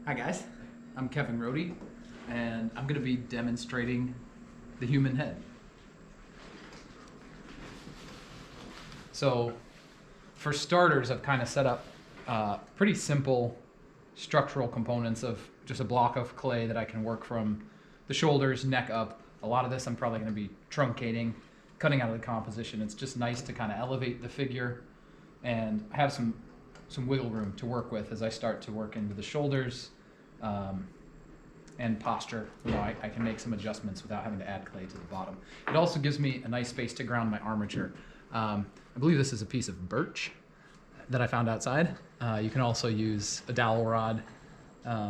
Hi guys, I'm Kevin Rohde, and I'm going to be demonstrating the human head. So, for starters, I've kind of set up pretty simple structural components of just a block of clay that I can work from the shoulders, neck up. A lot of this I'm probably going to be truncating, cutting out of the composition. It's just nice to kind of elevate the figure and have some wiggle room to work with as I start to work into the shoulders and posture. You know, I can make some adjustments without having to add clay to the bottom. It also gives me a nice space to ground my armature. I believe this is a piece of birch that I found outside. You can also use a dowel rod.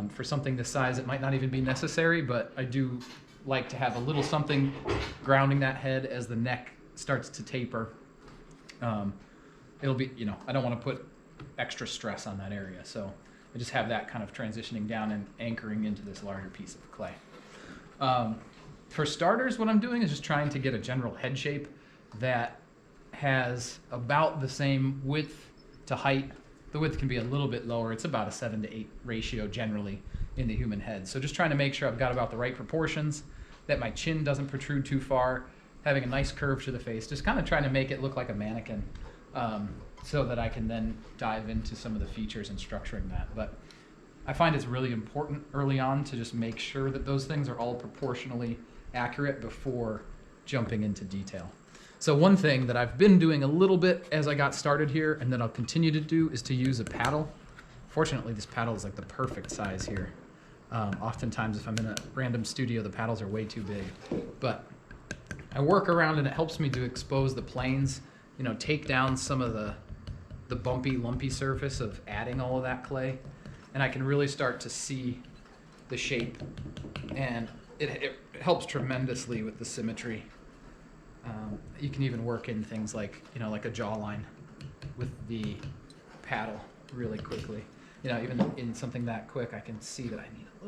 For something this size, it might not even be necessary, but I do like to have a little something grounding that head as the neck starts to taper. It'll be, you know, I don't want to put extra stress on that area, so I just have that kind of transitioning down and anchoring into this larger piece of clay. For starters, what I'm doing is just trying to get a general head shape that has about the same width to height. The width can be a little bit lower. It's about a 7:8 ratio generally in the human head. So just trying to make sure I've got about the right proportions, that my chin doesn't protrude too far, having a nice curve to the face, just kind of trying to make it look like a mannequin, so that I can then dive into some of the features and structuring that. But I find it's really important early on to just make sure that those things are all proportionally accurate before jumping into detail. So one thing that I've been doing a little bit as I got started here, and that I'll continue to do, is to use a paddle. Fortunately, this paddle is like the perfect size here. Oftentimes, if I'm in a random studio, the paddles are way too big. But I work around and it helps me to expose the planes, you know, take down some of the bumpy, lumpy surface of adding all of that clay. And I can really start to see the shape. And it helps tremendously with the symmetry. You can even work in things like, you know, like a jawline with the paddle really quickly. You know, even in something that quick, I can see that I need a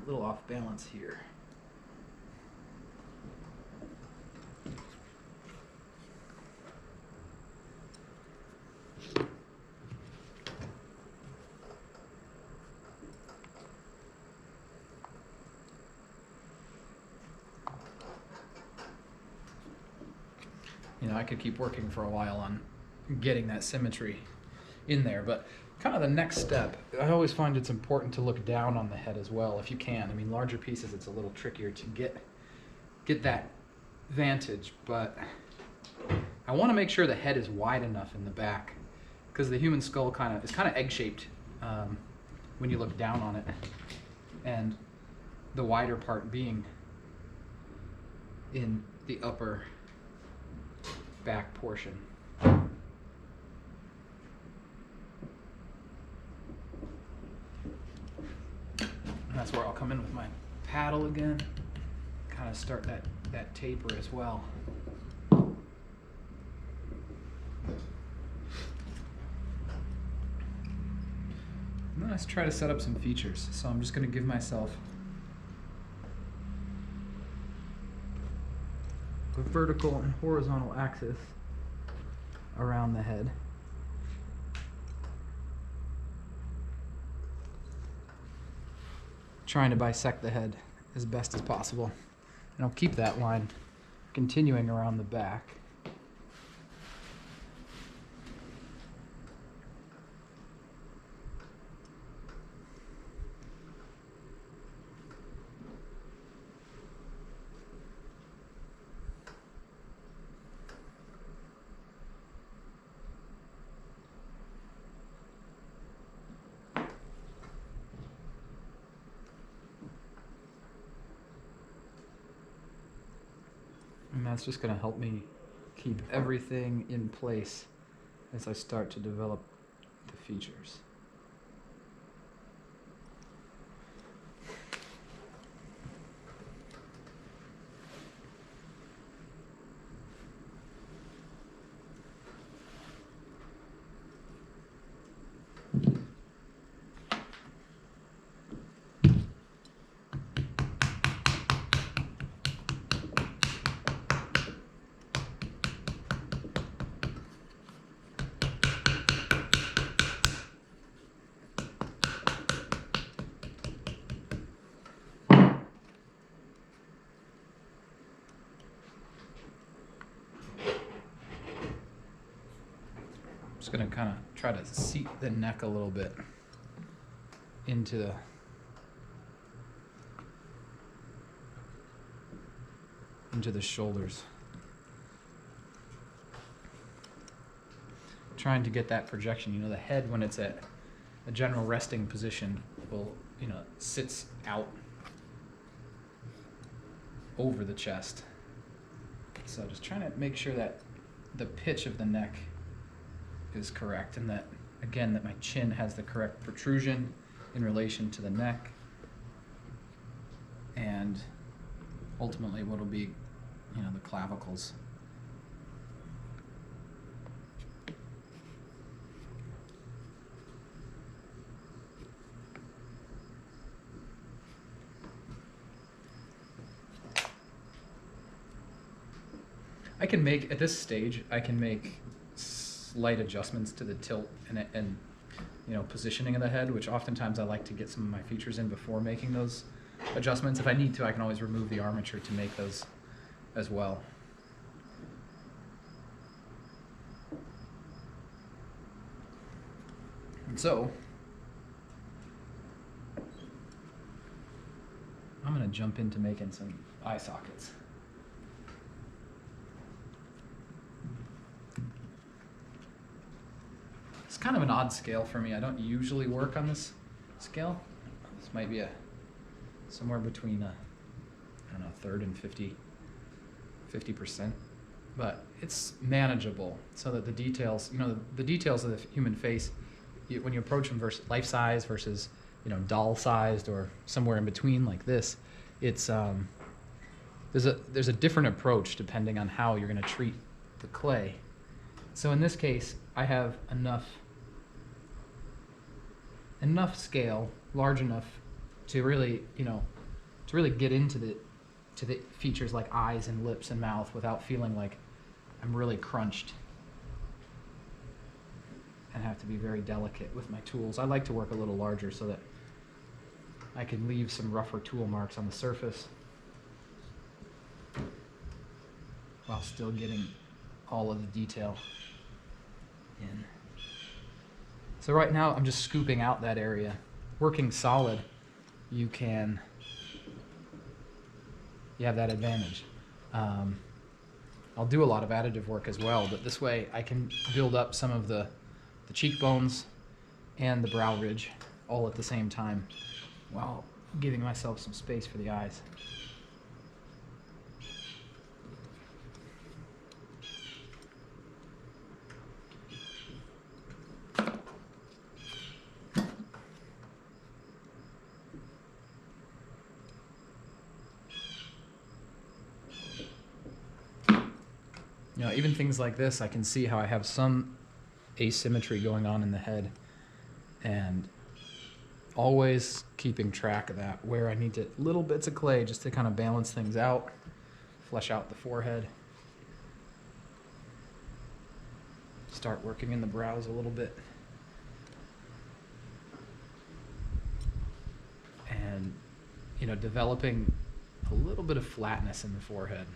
little off balance here. You know, I could keep working for a while on getting that symmetry in there, but kind of the next step, I always find it's important to look down on the head as well, if you can. I mean, larger pieces, it's a little trickier to get that vantage, but I want to make sure the head is wide enough in the back, because the human skull is kind of egg-shaped when you look down on it, and the wider part being in the upper back portion. And that's where I'll come in with my paddle again, kind of start that taper as well. And then let's try to set up some features. So I'm just going to give myself a vertical and horizontal axis around the head. Trying to bisect the head as best as possible. And I'll keep that line continuing around the back. And that's just going to help me keep everything in place as I start to develop the features. just gonna kind of try to seat the neck a little bit into the shoulders. Trying to get that projection. You know, the head, when it's at a general resting position, will, you know, sits out over the chest. So just trying to make sure that the pitch of the neck is correct, and that, again, that my chin has the correct protrusion in relation to the neck, and ultimately what will be, you know, the clavicles. I can make, at this stage, I can make slight adjustments to the tilt and you know, positioning of the head, which oftentimes I like to get some of my features in before making those adjustments. If I need to, I can always remove the armature to make those as well. And so, I'm going to jump into making some eye sockets. It's kind of an odd scale for me. I don't usually work on this scale. This might be somewhere between I don't know, a third and 50%, but it's manageable so that the details, you know, the details of the human face, when you approach them versus life size versus, you know, doll sized or somewhere in between like this, it's there's a different approach depending on how you're going to treat the clay. So in this case, I have enough scale, large enough to really, you know, to really get into the features like eyes and lips and mouth without feeling like I'm really crunched and have to be very delicate with my tools. I like to work a little larger so that I can leave some rougher tool marks on the surface while still getting all of the detail in. So right now I'm just scooping out that area. Working solid, you have that advantage. I'll do a lot of additive work as well, but this way I can build up some of the cheekbones and the brow ridge all at the same time while giving myself some space for the eyes. You know, even things like this, I can see how I have some asymmetry going on in the head, and always keeping track of that, where I need little bits of clay just to kind of balance things out, flesh out the forehead, start working in the brows a little bit, and, you know, developing a little bit of flatness in the forehead.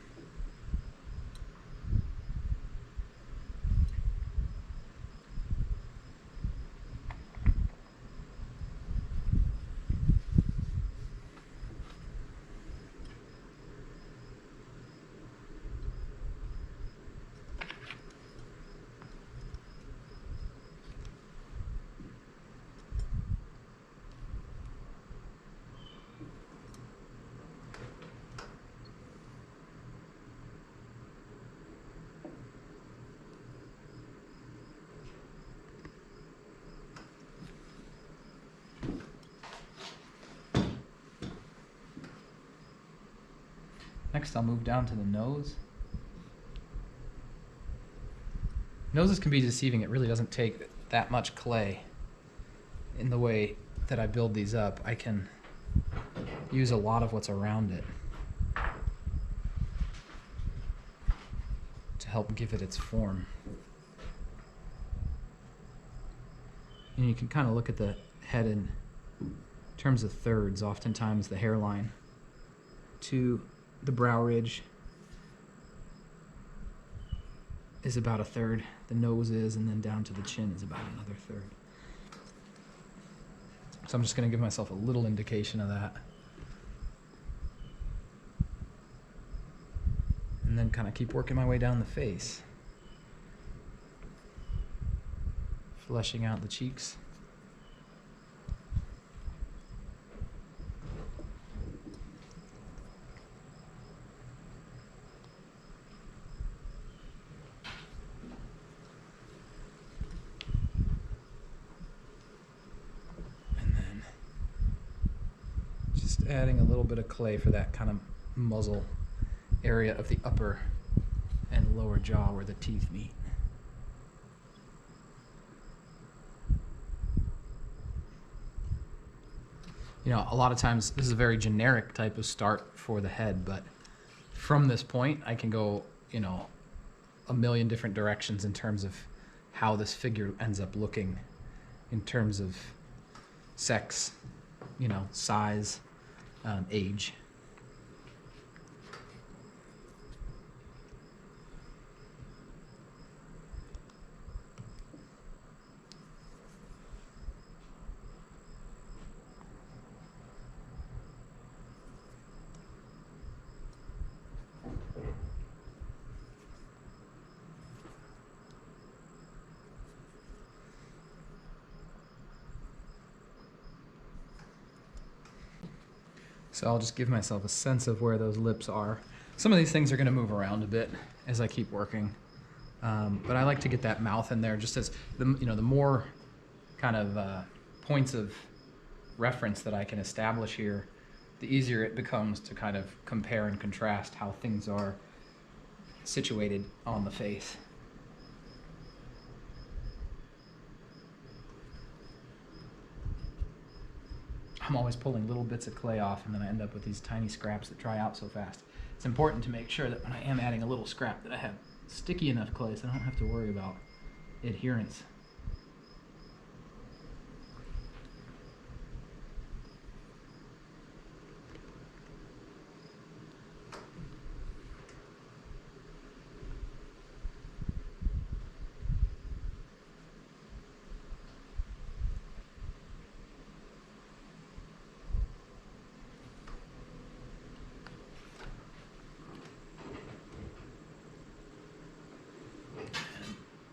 Next, I'll move down to the nose. Noses can be deceiving. It really doesn't take that much clay in the way that I build these up. I can use a lot of what's around it to help give it its form. And you can kind of look at the head in terms of thirds, oftentimes the hairline to the brow ridge is about a third, the nose is, and then down to the chin is about another third. So I'm just going to give myself a little indication of that. And then kind of keep working my way down the face. Fleshing out the cheeks. And then just adding a little bit of clay for that kind of muzzle area of the upper and lower jaw where the teeth meet. You know, a lot of times this is a very generic type of start for the head, but from this point I can go, you know, a million different directions in terms of how this figure ends up looking in terms of sex, you know, size, age. So I'll just give myself a sense of where those lips are. Some of these things are going to move around a bit as I keep working, but I like to get that mouth in there just as the more kind of points of reference that I can establish here, the easier it becomes to kind of compare and contrast how things are situated on the face. I'm always pulling little bits of clay off, and then I end up with these tiny scraps that dry out so fast. It's important to make sure that when I am adding a little scrap that I have sticky enough clay so I don't have to worry about adherence.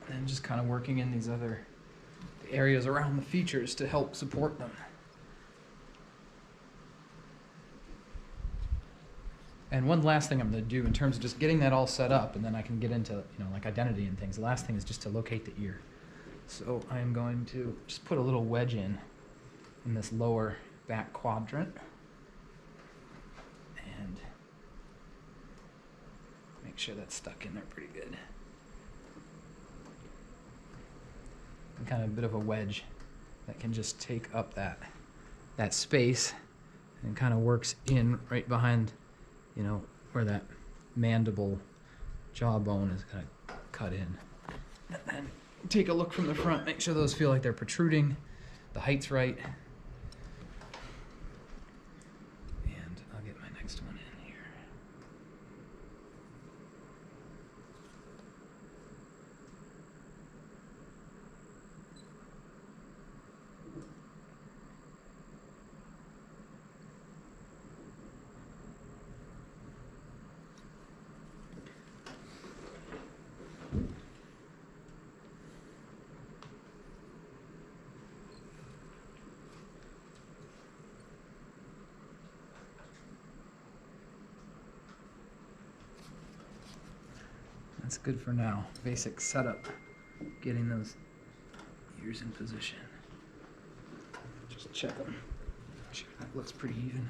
And just kind of working in these other areas around the features to help support them. And one last thing I'm going to do in terms of just getting that all set up, and then I can get into, like identity and things. The last thing is just to locate the ear. So I am going to just put a little wedge in this lower back quadrant. And make sure that's stuck in there pretty good. And kind of a bit of a wedge that can just take up that space and kind of works in right behind, where that mandible jawbone is going to cut in. And then take a look from the front, make sure those feel like they're protruding, the height's right. And I'll get my next one in here. That's good for now. Basic setup, getting those ears in position. Just check them. Make sure that looks pretty even.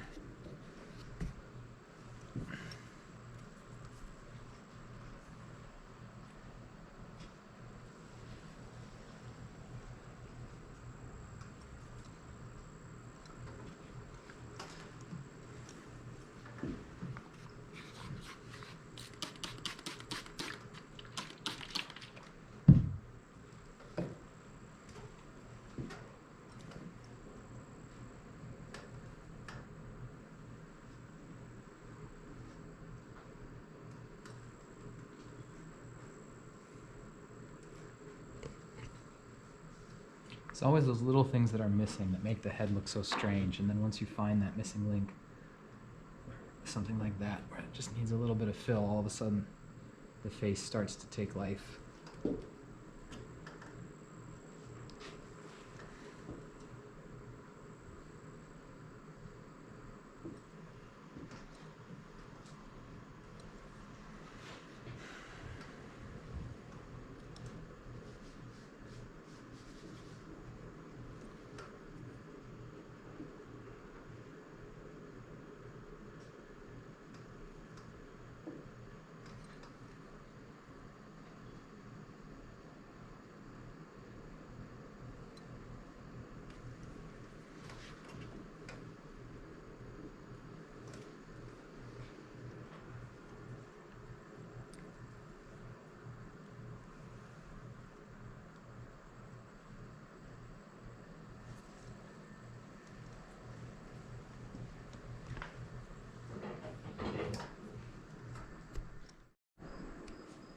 It's always those little things that are missing that make the head look so strange, and then once you find that missing link, something like that, where it just needs a little bit of fill, all of a sudden the face starts to take life.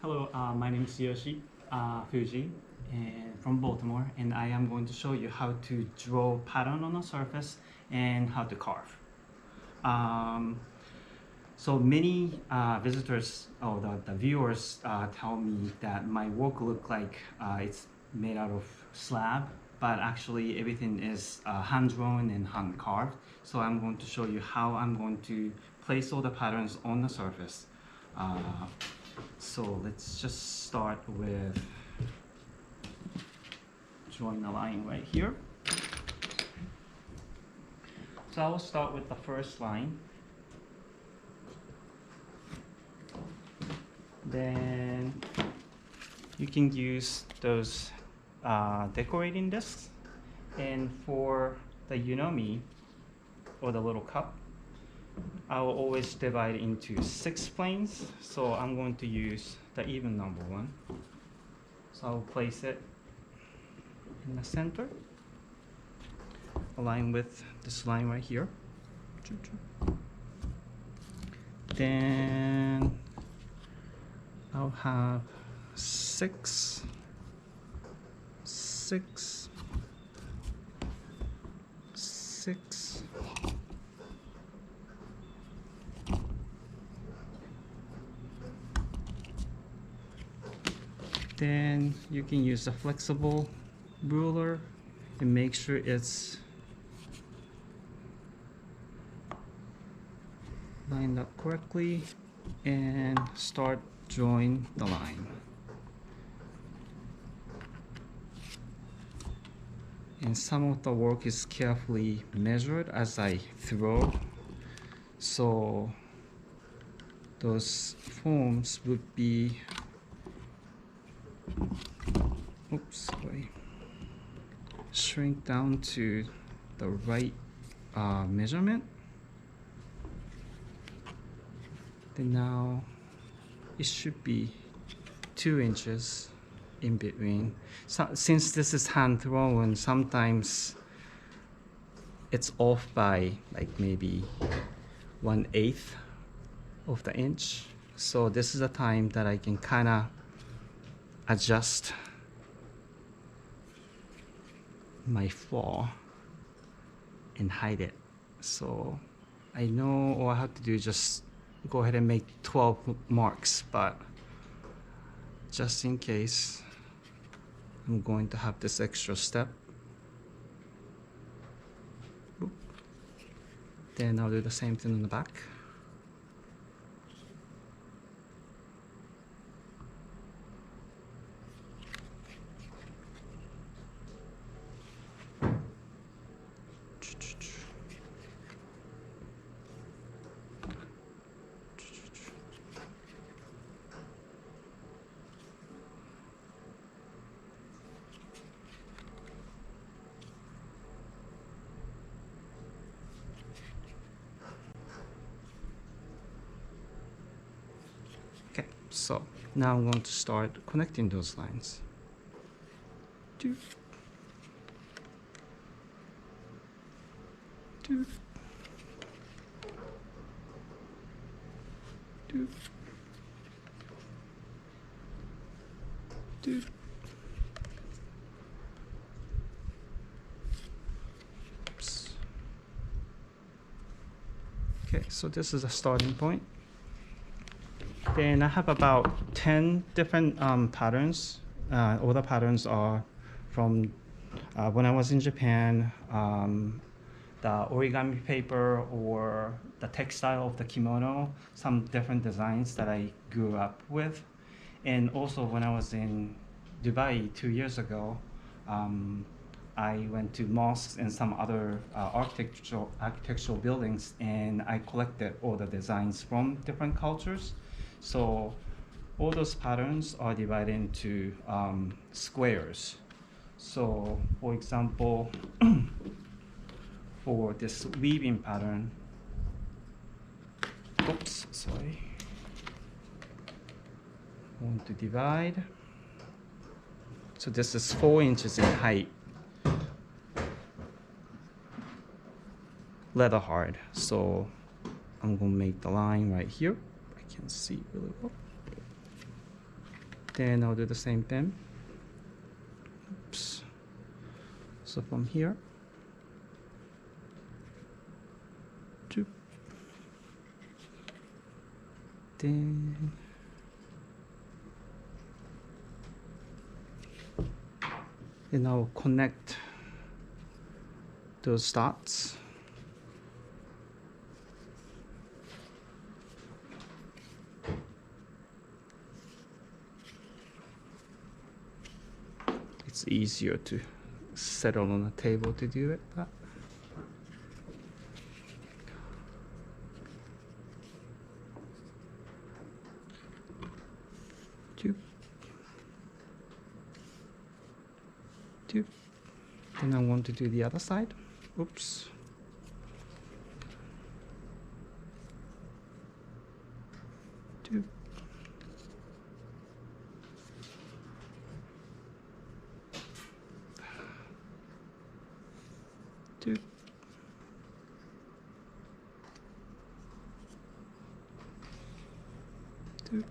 Hello, my name is Yoshi Fuji and from Baltimore, and I am going to show you how to draw pattern on a surface and how to carve. So many visitors or the viewers tell me that my work look like it's made out of slab, but actually everything is hand drawn and hand carved. So I'm going to show you how I'm going to place all the patterns on the surface. So let's just start with drawing a line right here. So I will start with the first line. Then you can use those decorating discs. And for the Unomi, or the little cup, I will always divide into 6 planes. So I'm going to use the even number one. So I'll place it in the center, align with this line right here. Then I'll have 6, 6, 6. Then you can use a flexible ruler and make sure it's lined up correctly and start drawing the line. And some of the work is carefully measured as I throw, so those forms would be shrink down to the right measurement. Then now it should be 2 inches in between. So, since this is hand thrown, sometimes it's off by like maybe 1/8 of the inch. So this is a time that I can kind of adjust my flaw and hide it. So I know all I have to do is just go ahead and make 12 marks, but just in case, I'm going to have this extra step. Boop. Then I'll do the same thing on the back. Okay, so now I'm going to start connecting those lines. Doot. Doot. Doot. Doot. Okay, so this is a starting point. Then I have about 10 different patterns. All the patterns are from when I was in Japan, the origami paper or the textile of the kimono, some different designs that I grew up with. And also when I was in Dubai 2 years ago, I went to mosques and some other architectural buildings, and I collected all the designs from different cultures. So all those patterns are divided into squares. So for example, for this weaving pattern, oops, sorry. I want to divide. So this is 4 inches in height. Leather hard. So I'm gonna make the line right here. I can see really well. Then I'll do the same thing. Oops. So from here, then I'll connect those dots. It's easier to settle on a table to do it, but two. Then I want to do the other side. Oops. Two. Two. Two.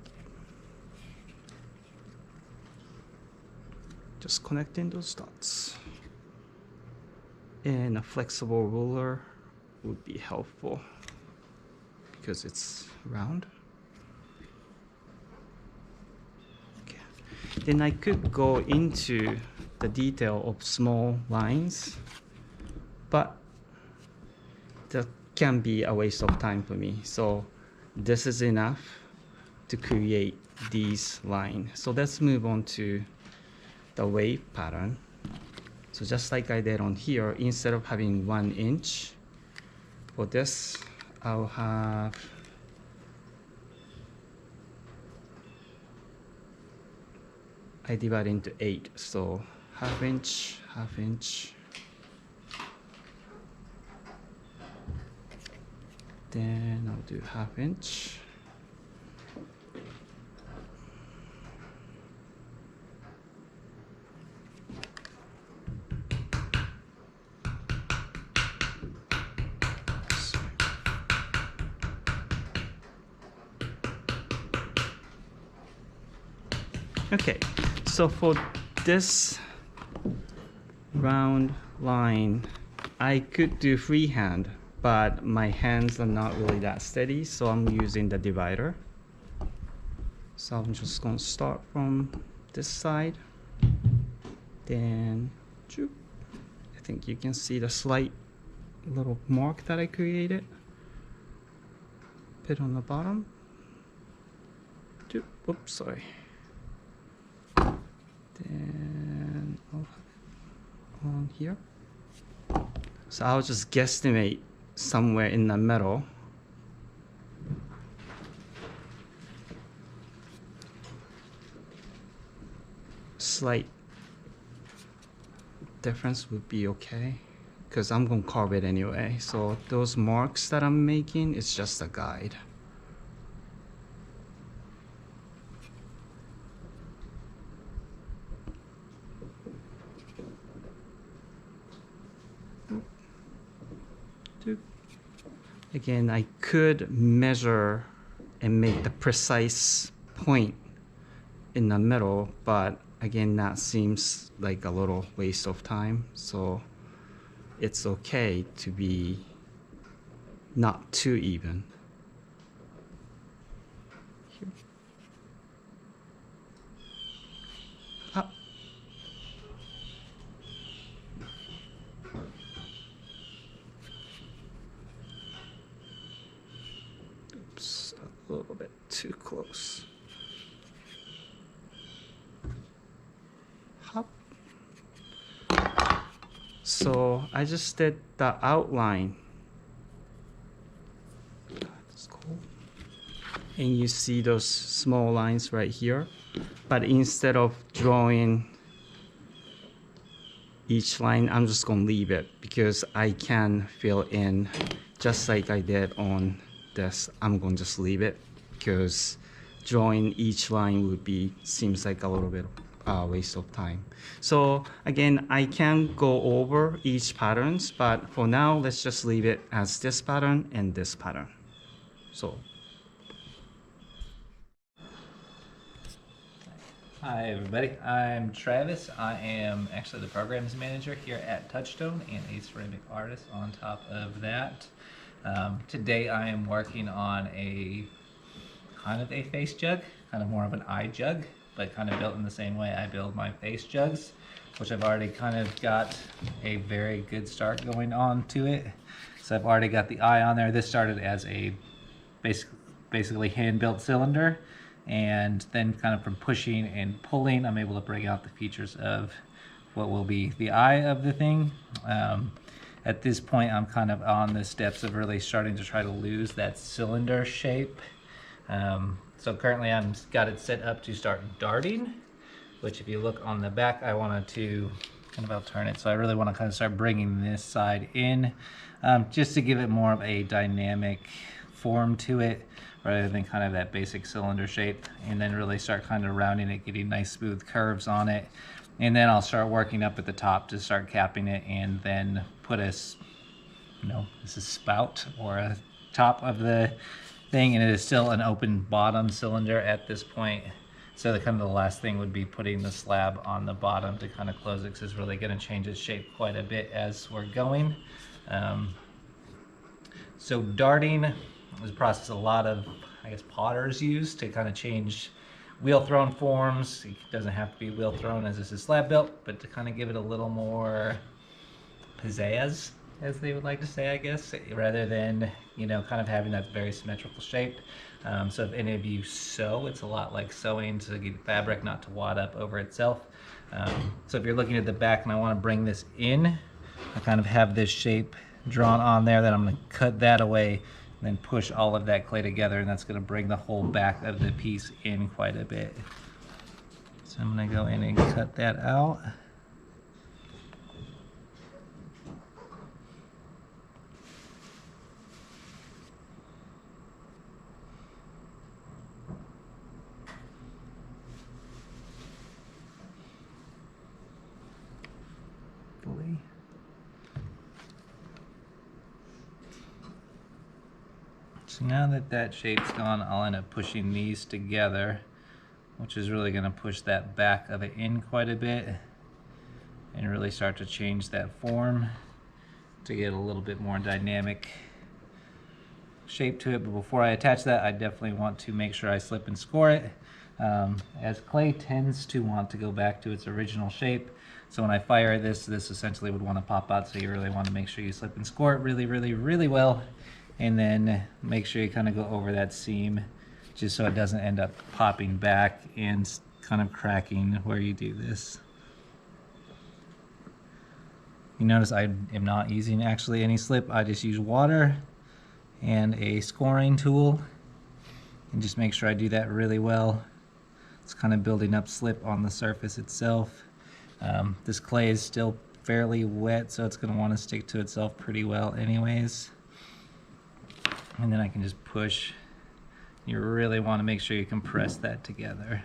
Just connecting those dots. And a flexible ruler would be helpful because it's round. Okay. Then I could go into the detail of small lines, but that can be a waste of time for me. So this is enough to create these lines. So let's move on to the wave pattern. So just like I did on here, instead of having 1 inch, for this, I'll have I divide into 8. So half inch, then I'll do half inch. Okay, so for this round line, I could do freehand, but my hands are not really that steady, so I'm using the divider. So I'm just going to start from this side, then I think you can see the slight little mark that I created. Put on the bottom. Oops, sorry. Then I'll have it on here. So I'll just guesstimate somewhere in the middle. Slight difference would be okay, because I'm going to carve it anyway. So those marks that I'm making is just a guide. Again, I could measure and make the precise point in the middle, but again, that seems like a little waste of time. So it's okay to be not too even. Here. Up. Oops, a little bit too close. Hop. So I just did the outline. That's cool. And you see those small lines right here. But instead of drawing each line, I'm just going to leave it because I can fill in just like I did on this. I'm going to just leave it because drawing each line would be, seems like a little bit waste of time. So again, I can go over each patterns, but for now, let's just leave it as this pattern and this pattern. So. Hi everybody, I'm Travis. I am actually the programs manager here at Touchstone and a ceramic artist on top of that. Today I am working on a kind of a face jug, kind of more of an eye jug, but kind of built in the same way I build my face jugs, which I've already kind of got a very good start going on to it. So I've already got the eye on there. This started as a basically hand-built cylinder. And then kind of from pushing and pulling, I'm able to bring out the features of what will be the eye of the thing. At this point, I'm kind of on the steps of really starting to try to lose that cylinder shape. So currently I've got it set up to start darting, which if you look on the back, I wanted to kind of altern it. So I really want to kind of start bringing this side in just to give it more of a dynamic form to it, rather than kind of that basic cylinder shape, and then really start kind of rounding it, getting nice smooth curves on it. And then I'll start working up at the top to start capping it, and then put a, this is spout or a top of the thing, and it is still an open bottom cylinder at this point. So the kind of the last thing would be putting the slab on the bottom to kind of close it, because it's really going to change its shape quite a bit as we're going. So darting is a process a lot of, I guess, potters use to kind of change wheel thrown forms. It doesn't have to be wheel thrown as this is slab built, but to kind of give it a little more pizzazz, as they would like to say, I guess, rather than, kind of having that very symmetrical shape. So if any of you sew, it's a lot like sewing to get fabric not to wad up over itself. So if you're looking at the back and I want to bring this in, I kind of have this shape drawn on there, then I'm going to cut that away, then push all of that clay together, and that's going to bring the whole back of the piece in quite a bit. So I'm going to go in and cut that out. Fully. So now that that shape's gone, I'll end up pushing these together, which is really going to push that back of it in quite a bit and really start to change that form to get a little bit more dynamic shape to it. But before I attach that, I definitely want to make sure I slip and score it, as clay tends to want to go back to its original shape. So when I fire this essentially would want to pop out, so you really want to make sure you slip and score it really, really, really well. And then make sure you kind of go over that seam just so it doesn't end up popping back and kind of cracking where you do this. You notice I am not using actually any slip. I just use water and a scoring tool and just make sure I do that really well. It's kind of building up slip on the surface itself. This clay is still fairly wet, so it's going to want to stick to itself pretty well anyways. And then I can just push. You really want to make sure you compress that together.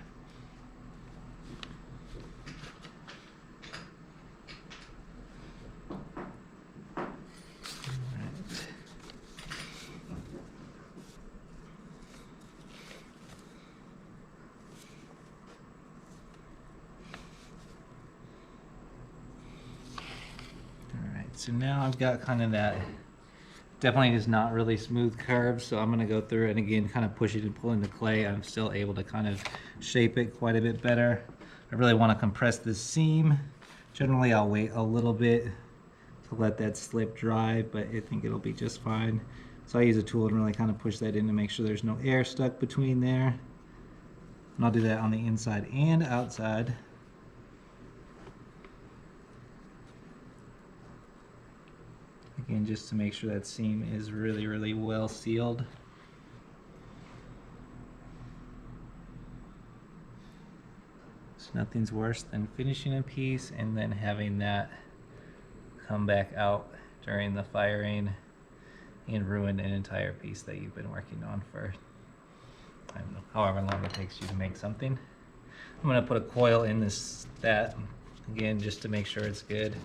Alright, so now I've got kind of that Definitely is not really smooth curves, so I'm gonna go through and again kind of push it and pull in the clay. I'm still able to kind of shape it quite a bit better. I really want to compress this seam. Generally I'll wait a little bit to let that slip dry, but I think it'll be just fine. So I use a tool and really kind of push that in to make sure there's no air stuck between there. And I'll do that on the inside and outside. Again, just to make sure that seam is really, really well sealed. So nothing's worse than finishing a piece and then having that come back out during the firing and ruin an entire piece that you've been working on for, I don't know, however long it takes you to make something. I'm going to put a coil in that again just to make sure it's good.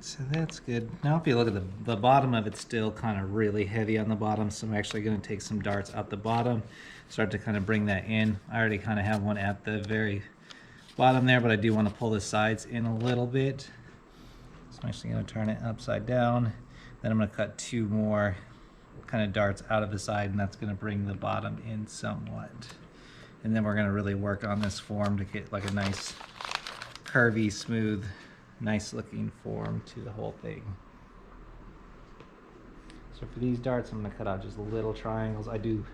So that's good. Now if you look at the bottom of it's still kind of really heavy on the bottom, so I'm actually going to take some darts out the bottom, start to kind of bring that in. I already kind of have one at the very bottom there, but I do want to pull the sides in a little bit. So I'm actually going to turn it upside down. Then I'm going to cut 2 more kind of darts out of the side, and that's going to bring the bottom in somewhat. And then we're going to really work on this form to get like a nice curvy, smooth, nice looking form to the whole thing. So for these darts, I'm going to cut out just little triangles. I do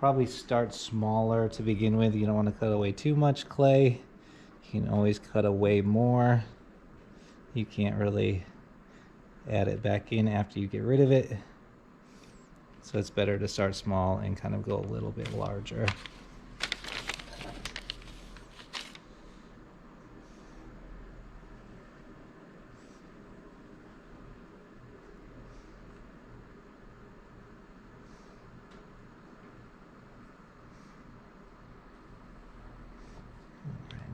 probably start smaller to begin with. You don't want to cut away too much clay. You can always cut away more. You can't really add it back in after you get rid of it. So it's better to start small and kind of go a little bit larger.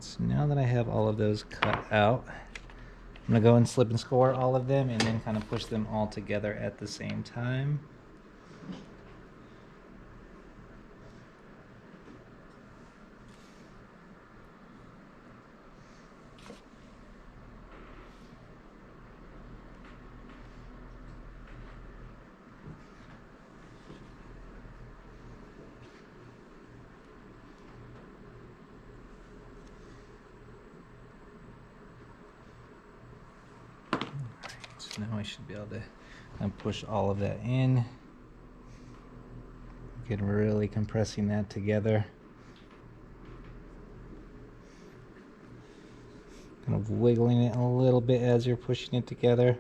So now that I have all of those cut out, I'm going to go and slip and score all of them and then kind of push them all together at the same time. So now I should be able to kind of push all of that in. Again, really compressing that together. Kind of wiggling it a little bit as you're pushing it together.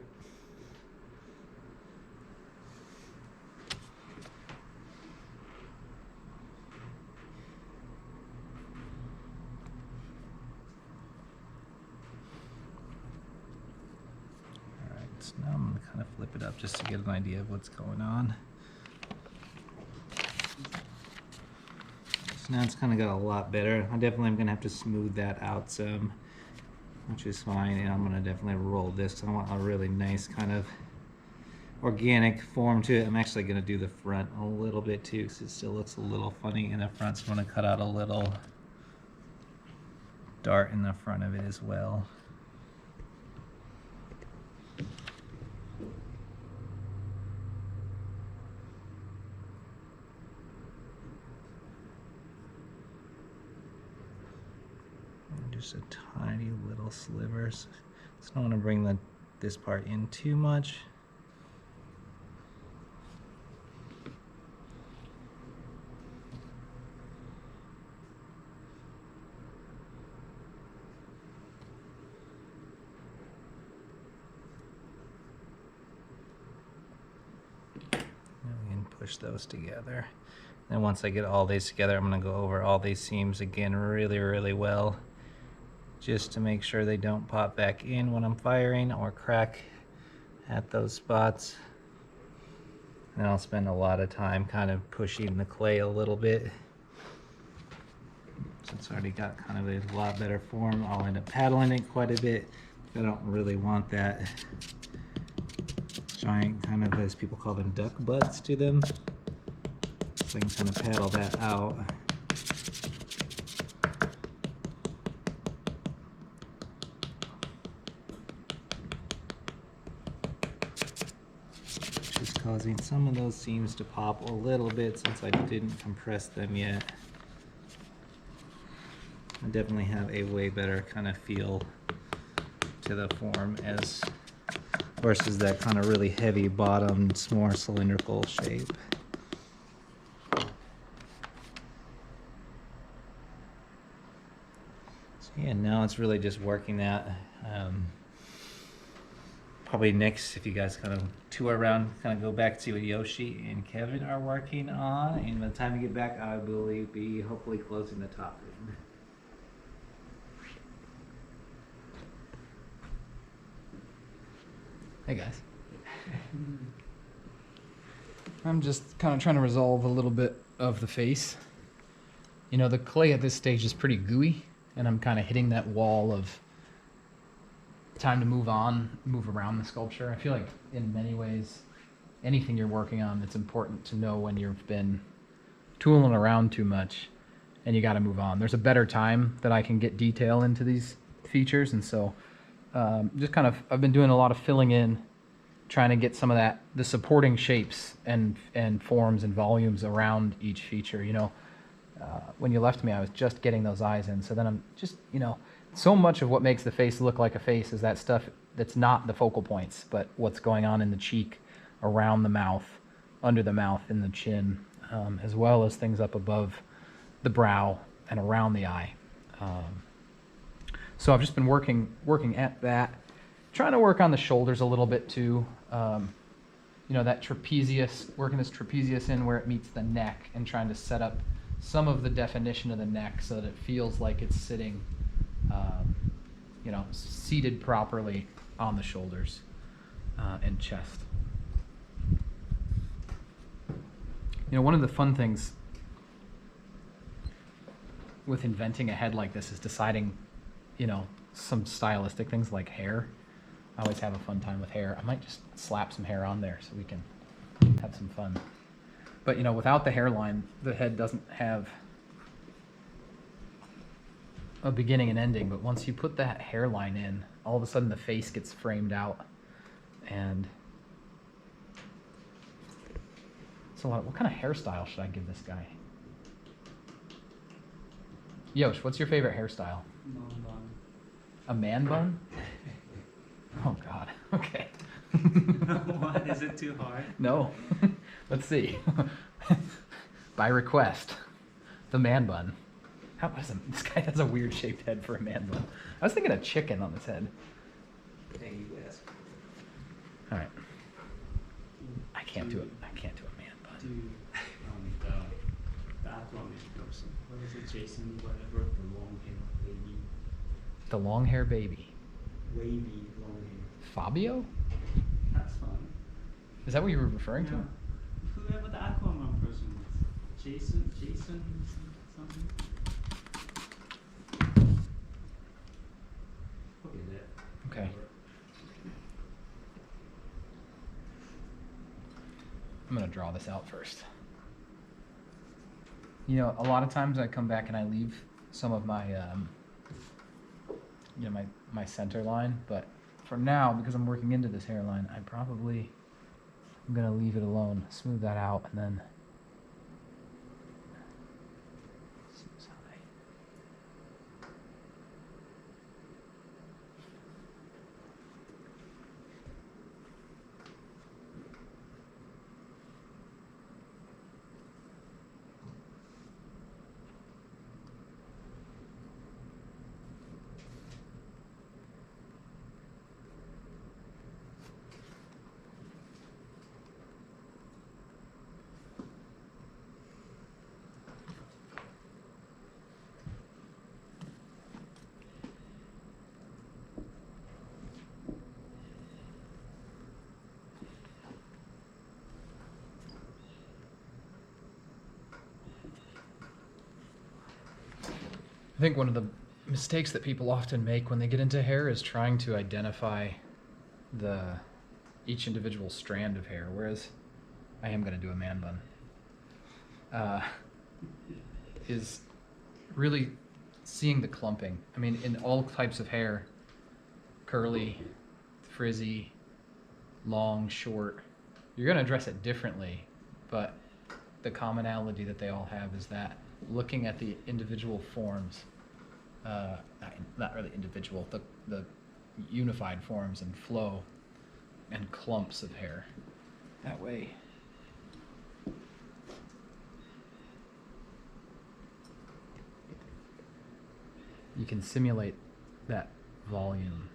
So now I'm going to kind of flip it up just to get an idea of what's going on. So now it's kind of got a lot better. I definitely am going to have to smooth that out some, which is fine. And I'm going to definitely roll this. I want a really nice kind of organic form to it. I'm actually going to do the front a little bit too, because it still looks a little funny in the front. So I'm going to cut out a little dart in the front of it as well. Just a tiny little slivers. So I don't want to bring this part in too much. Now we can push those together. And once I get all these together, I'm going to go over all these seams again really well, just to make sure they don't pop back in when I'm firing or crack at those spots. And I'll spend a lot of time kind of pushing the clay a little bit. So it's already got kind of a lot better form. I'll end up paddling it quite a bit. I don't really want that giant kind of, as people call them, duck butts to them. So I can kind of paddle that out. Which is causing some of those seams to pop a little bit since I didn't compress them yet. I definitely have a way better kind of feel to the form as versus that kind of really heavy bottomed, more cylindrical shape. So yeah, now it's really just working that. Probably next, if you guys kind of tour around, kind of go back to see what Yoshi and Kevin are working on, and by the time you get back, I will be hopefully closing the top room. Hey guys. I'm just kind of trying to resolve a little bit of the face. You know, the clay at this stage is pretty gooey, and I'm kind of hitting that wall of time to move on, move around the sculpture. I feel like in many ways, anything you're working on, it's important to know when you've been tooling around too much and you got to move on. There's a better time that I can get detail into these features, and so just kind of, I've been doing a lot of filling in, trying to get some of that, the supporting shapes and forms and volumes around each feature. You know, when you left me, I was just getting those eyes in. So then I'm just, you know, so much of what makes the face look like a face is that stuff that's not the focal points, but what's going on in the cheek, around the mouth, under the mouth, in the chin, as well as things up above the brow and around the eye. So I've just been working at that, trying to work on the shoulders a little bit too. You know, that trapezius, working this trapezius in where it meets the neck and trying to set up some of the definition of the neck so that it feels like it's sitting, you know, seated properly on the shoulders and chest. You know, one of the fun things with inventing a head like this is deciding, you know, some stylistic things like hair. I always have a fun time with hair. I might just slap some hair on there so we can have some fun. But, you know, without the hairline, the head doesn't have a beginning and ending. But once you put that hairline in, all of a sudden the face gets framed out. And it's a lot. What kind of hairstyle should I give this guy? Yosh, what's your favorite hairstyle? Man bun. A man bun? Oh God. Okay. What? Is it too hard? No. Let's see. By request, the man bun. This guy has a weird shaped head for a man bun. I was thinking a chicken on his head. Hey, you ask. All right. I can't do it. I can't do a man bun. The Aquaman person. What is it, Jason? Whatever. The long hair baby. The long hair baby. Wavy long hair. Fabio? That's fun. Is that what you were referring Yeah. to? Whoever the Aquaman person is. Jason something. Okay, that. Okay. I'm gonna draw this out first. You know, a lot of times I come back and I leave some of my, you know, my center line, but for now, because I'm working into this hairline, I'm gonna leave it alone, smooth that out, and then seems high. I think one of the mistakes that people often make when they get into hair is trying to identify each individual strand of hair, whereas I am going to do a man bun. Is really seeing the clumping. I mean, in all types of hair, curly, frizzy, long, short, you're going to address it differently, but the commonality that they all have is that looking at the individual forms, not really individual, the unified forms and flow and clumps of hair. That way, you can simulate that volume.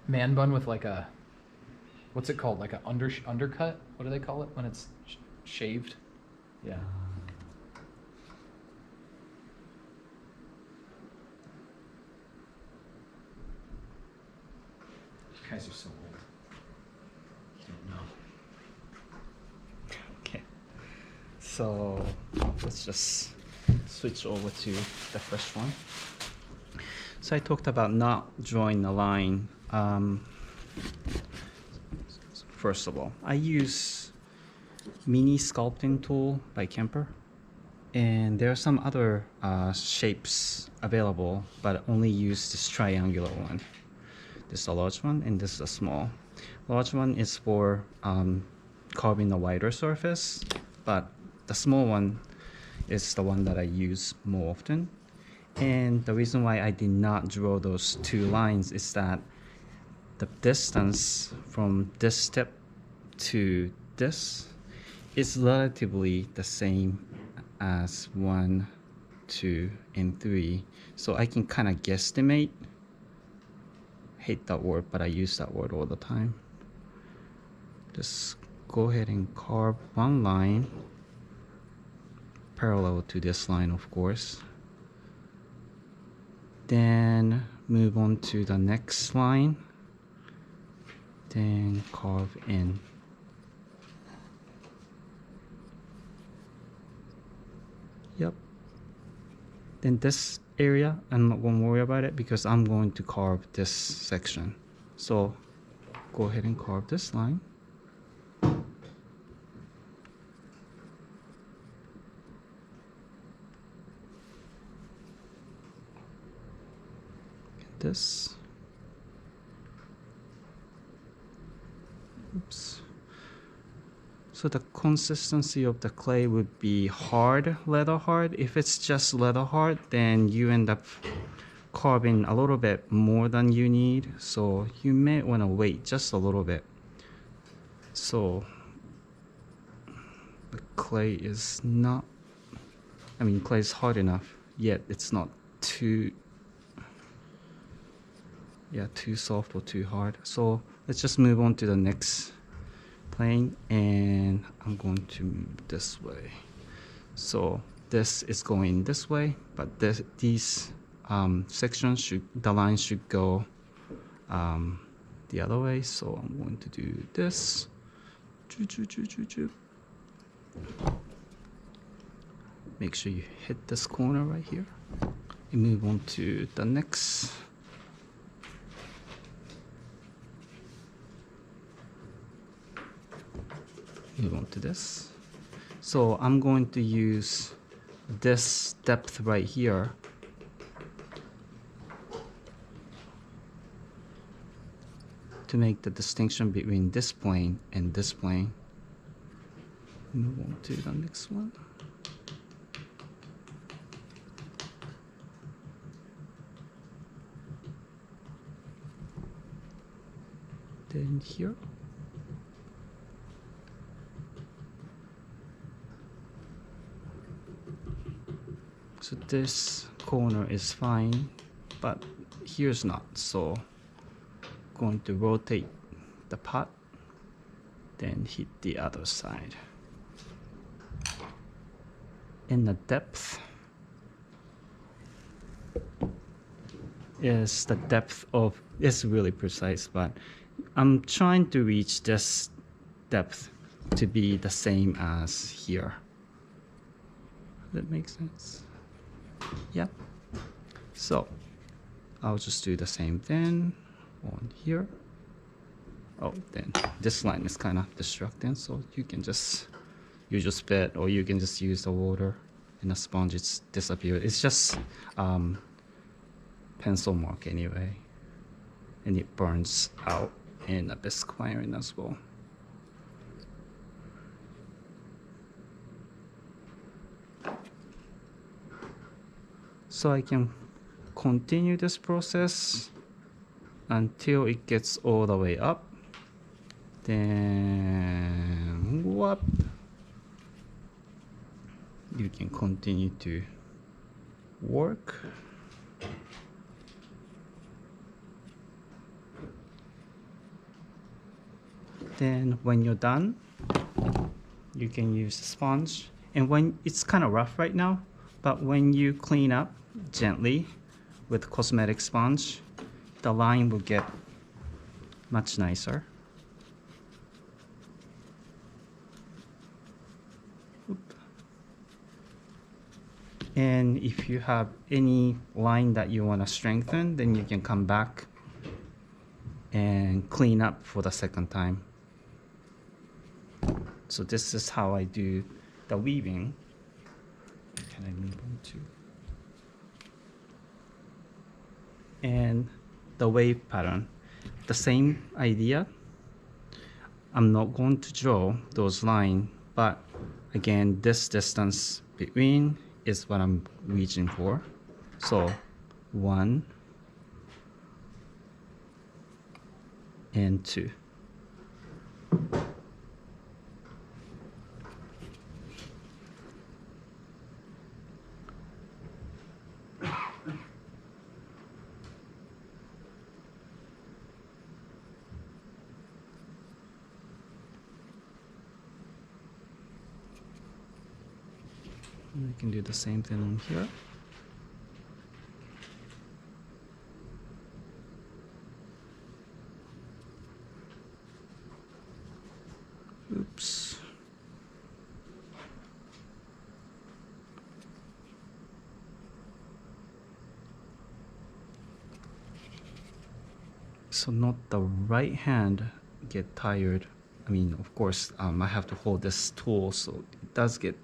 Man bun with like a, what's it called? Like a undercut? What do they call it when it's shaved? Yeah. You guys are so old. You don't know. Okay. So let's just switch over to the first one. So I talked about not drawing a line. First of all, I use mini sculpting tool by Kemper, and there are some other shapes available, but I only use this triangular one. This is a large one and this is a small. Large one is for carving a wider surface, but the small one is the one that I use more often. And the reason why I did not draw those two lines is that the distance from this tip to this is relatively the same as 1, 2, and 3. So I can kind of guesstimate. Hate that word, but I use that word all the time. Just go ahead and carve one line parallel to this line, of course. Then move on to the next line. Then carve in. Yep. Then this area, I'm not going to worry about it because I'm going to carve this section. So go ahead and carve this line. This. Oops. So the consistency of the clay would be hard, leather hard. If it's just leather hard, then you end up carving a little bit more than you need. So you may want to wait just a little bit. So the clay is not, clay is hard enough, yet it's not too soft or too hard. So let's just move on to the next plane, and I'm going to move this way. So this is going this way, but these sections the line should go the other way. So I'm going to do this. Make sure you hit this corner right here and move on to the next. Move on to this. So I'm going to use this depth right here to make the distinction between this plane and this plane. Move on to the next one. Then here. So this corner is fine, but here's not. So going to rotate the pot, then hit the other side. In the depth, is the depth of, it's really precise, but I'm trying to reach this depth to be the same as here. That makes sense? Yep. So I'll just do the same thing on here. Oh, then this line is kind of distracting, so you can just use your spit, or you can just use the water and the sponge. It's disappeared. It's just pencil mark anyway, and it burns out in a bisque iron as well. So I can continue this process until it gets all the way up. Then whoop, you can continue to work. Then when you're done, you can use the sponge. And when it's kind of rough right now, but when you clean up gently with cosmetic sponge, the line will get much nicer. And if you have any line that you want to strengthen, then you can come back and clean up for the second time. So this is how I do the weaving. Can I move on to? And the wave pattern, the same idea. I'm not going to draw those lines, but again, this distance between is what I'm reaching for. So 1 and 2. We can do the same thing on here. Oops. So not the right hand get tired. I mean, of course, I have to hold this tool, so it does get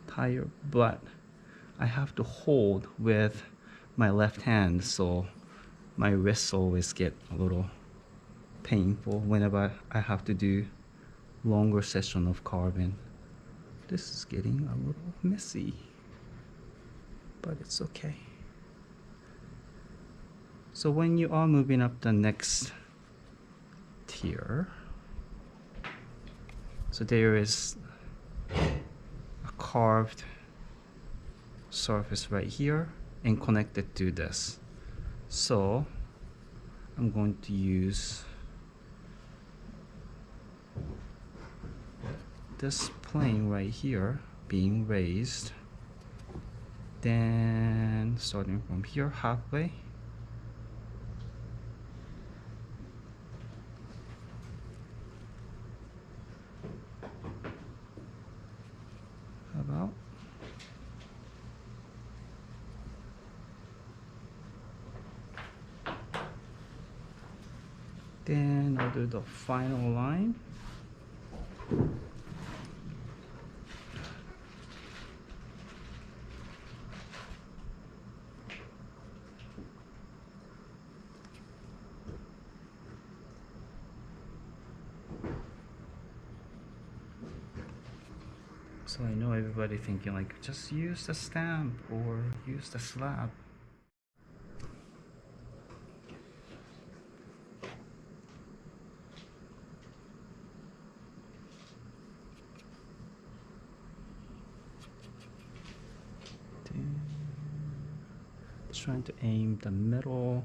tired, but I have to hold with my left hand, so my wrists always get a little painful whenever I have to do longer session of carving. This is getting a little messy, but it's okay. So when you are moving up the next tier, so there is a carved surface right here and connected to this. So I'm going to use this plane right here being raised, then starting from here halfway, about then I'll do the final line. So I know everybody thinking like, just use the stamp or use the slab. Then trying to aim the middle.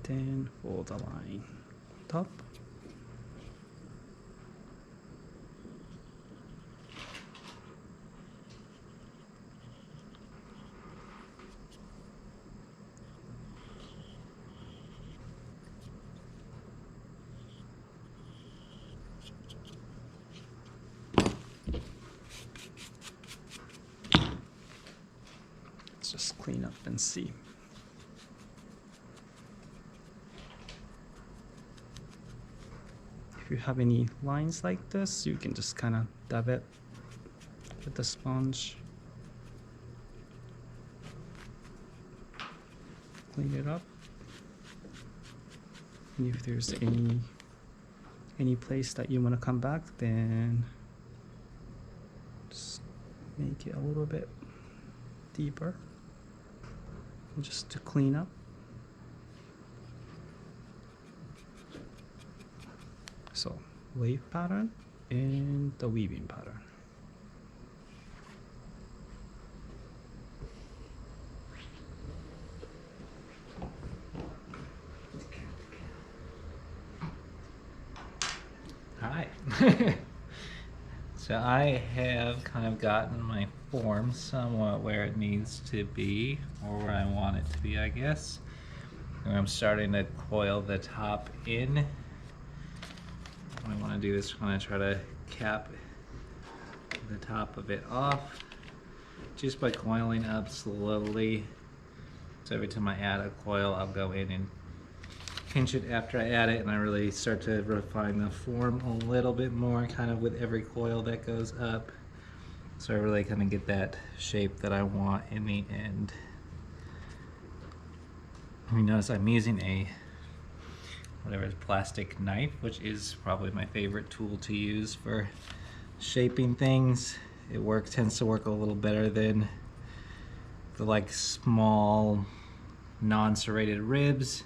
Then fold the line top. Let's just clean up and see. If you have any lines like this, you can just kind of dab it with the sponge. Clean it up. And if there's any place that you want to come back, then just make it a little bit deeper, just to clean up. So wave pattern and the weaving pattern. Hi. So I have kind of gotten my form somewhat where it needs to be, or where I want it to be, I guess. And I'm starting to coil the top in. What I want to do is kind of try to cap the top of it off just by coiling up slowly. So every time I add a coil, I'll go in and pinch it after I add it, and I really start to refine the form a little bit more kind of with every coil that goes up. So I really kind of get that shape that I want in the end. You notice I'm using a plastic knife, which is probably my favorite tool to use for shaping things. It tends to work a little better than the like small non-serrated ribs,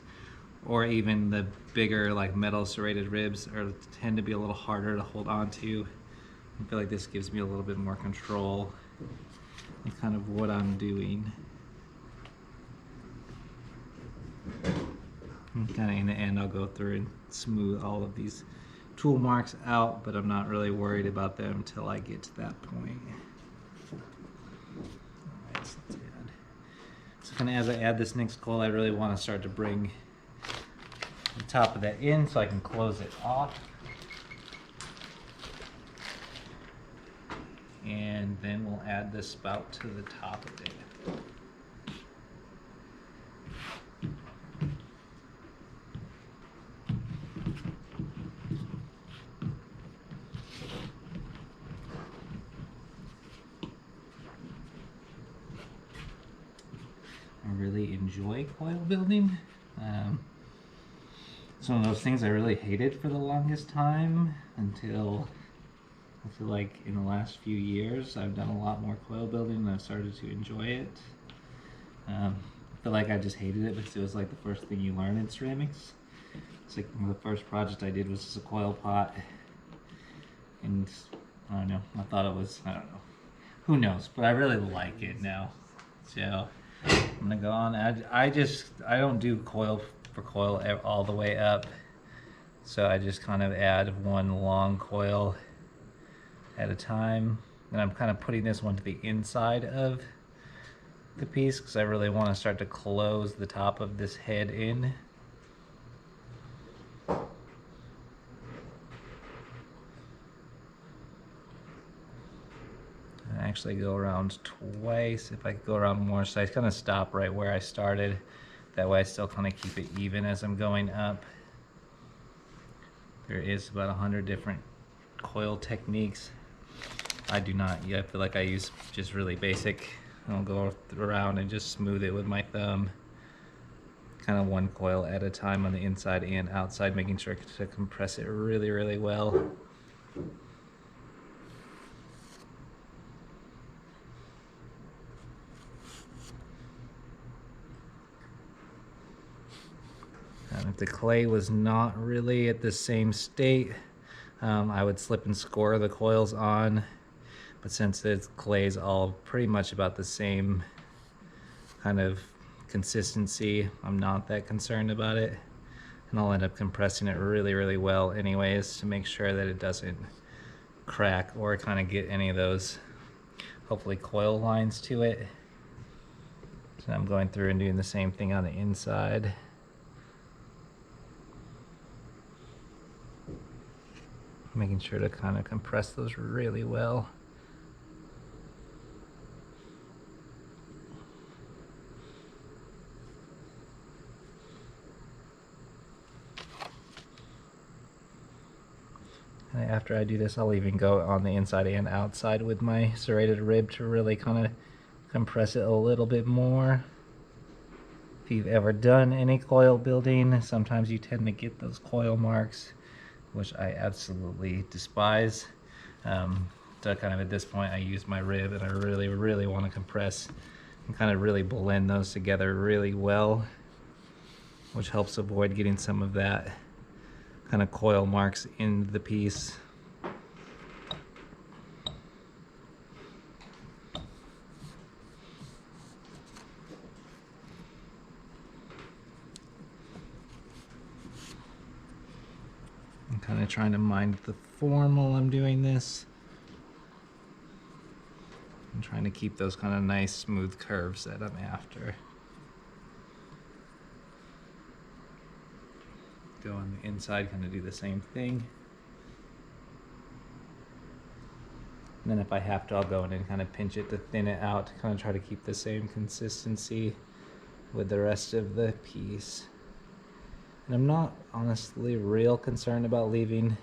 or even the bigger like metal serrated ribs tend to be a little harder to hold on to. I feel like this gives me a little bit more control in kind of what I'm doing. And kind of in the end, I'll go through and smooth all of these tool marks out, but I'm not really worried about them until I get to that point. Alright, so let's add. So kind of as I add this next coil, I really want to start to bring the top of that in so I can close it off. And then we'll add the spout to the top of it. I really enjoy coil building. It's one of those things I really hated for the longest time until I feel like in the last few years I've done a lot more coil building and I've started to enjoy it. I feel like I just hated it because it was like the first thing you learn in ceramics. It's like the first project I did was just a coil pot, and I don't know, I thought it was, I don't know, who knows, but I really like it now. So I'm gonna go on. I don't do coil for coil all the way up, so I just kind of add one long coil at a time, and I'm kind of putting this one to the inside of the piece because I really want to start to close the top of this head in. I actually go around twice. If I could go around more, so I kind of stop right where I started. That way I still kind of keep it even as I'm going up. There is about 100 different coil techniques. I do not yet. I feel like I use just really basic. I'll go around and just smooth it with my thumb. Kind of one coil at a time on the inside and outside, making sure to compress it really, really well. And if the clay was not really at the same state, I would slip and score the coils on. But since the clay is all pretty much about the same kind of consistency, I'm not that concerned about it. And I'll end up compressing it really, really well anyways to make sure that it doesn't crack or kind of get any of those, hopefully, coil lines to it. So I'm going through and doing the same thing on the inside. Making sure to kind of compress those really well. And after I do this, I'll even go on the inside and outside with my serrated rib to really kind of compress it a little bit more. If you've ever done any coil building, sometimes you tend to get those coil marks, which I absolutely despise. So kind of at this point, I use my rib, and I really, really want to compress and kind of really blend those together really well, which helps avoid getting some of that kind of coil marks in the piece. I'm kind of trying to mind the form while I'm doing this. I'm trying to keep those kind of nice smooth curves that I'm after. Go on the inside, kind of do the same thing. And then if I have to, I'll go in and kind of pinch it to thin it out to kind of try to keep the same consistency with the rest of the piece. And I'm not honestly real concerned about leaving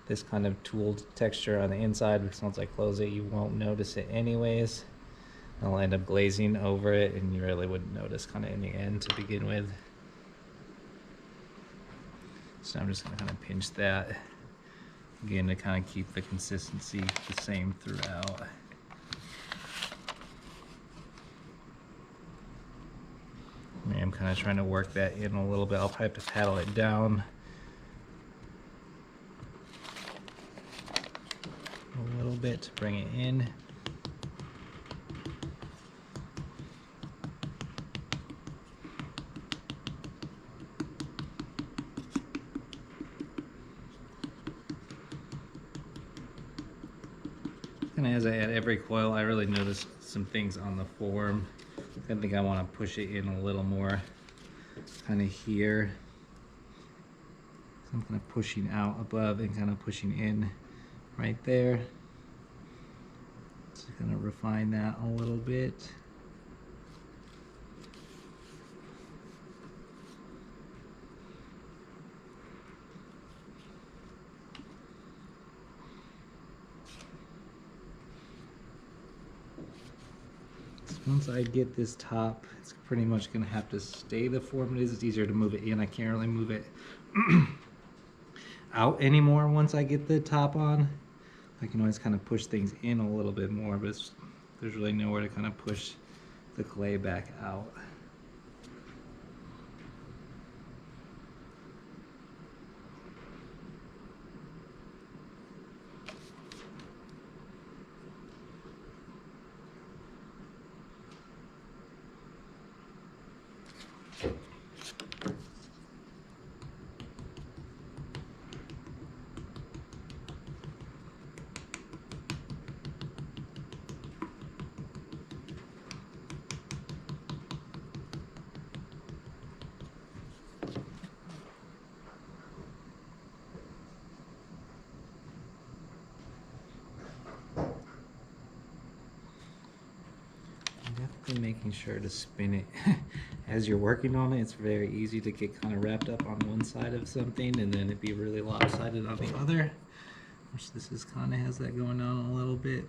this kind of tooled texture on the inside, because once I close it, you won't notice it anyways. I'll end up glazing over it, and you really wouldn't notice kind of in the end to begin with. So I'm just going to kind of pinch that again to kind of keep the consistency the same throughout. I'm kind of trying to work that in a little bit. I'll probably have to paddle it down a little bit to bring it in. And as I add every coil, I really notice some things on the form. I think I want to push it in a little more kind of here. So I'm kind of pushing out above and kind of pushing in right there. So kind of refine that a little bit. Once I get this top, it's pretty much going to have to stay the form it is. It's easier to move it in. I can't really move it out anymore once I get the top on. I can always kind of push things in a little bit more, but there's really nowhere to kind of push the clay back out. Making sure to spin it as you're working on it. It's very easy to get kind of wrapped up on one side of something and then it be really lopsided on the other, which this is kind of has that going on a little bit.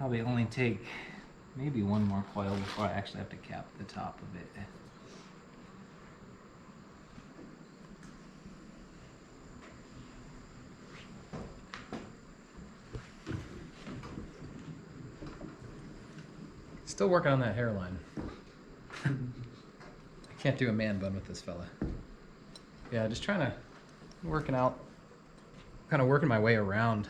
probably only take maybe one more coil before I actually have to cap the top of it. Still working on that hairline. I can't do a man bun with this fella. Yeah, just trying to working out, kind of working my way around.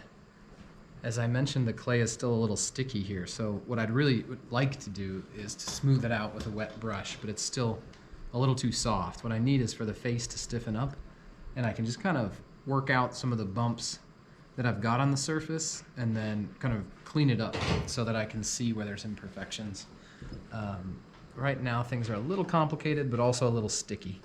As I mentioned, the clay is still a little sticky here, so what I'd really would like to do is to smooth it out with a wet brush, but it's still a little too soft. What I need is for the face to stiffen up, and I can just kind of work out some of the bumps that I've got on the surface and then kind of clean it up so that I can see where there's imperfections. Right now things are a little complicated, but also a little sticky.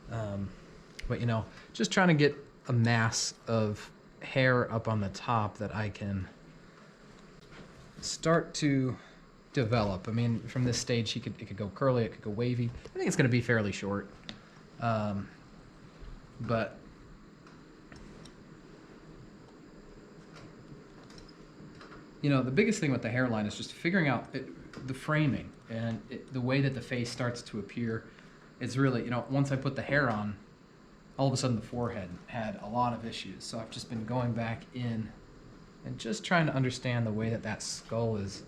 But you know, just trying to get a mass of hair up on the top that I can start to develop. I mean, from this stage, it could go curly, it could go wavy. I think it's going to be fairly short. But you know, the biggest thing with the hairline is just figuring out the framing and the way that the face starts to appear. It's really, you know, once I put the hair on, all of a sudden the forehead had a lot of issues. So I've just been going back in and just trying to understand the way that that skull is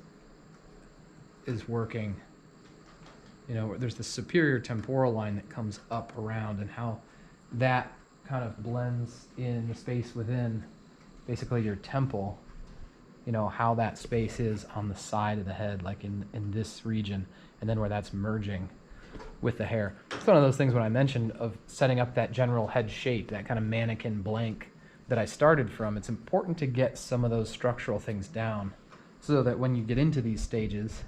working. You know, there's the superior temporal line that comes up around and how that kind of blends in the space within basically your temple. You know, how that space is on the side of the head, like in this region, and then where that's merging with the hair. It's one of those things when I mentioned of setting up that general head shape, that kind of mannequin blank that I started from. It's important to get some of those structural things down so that when you get into these stages,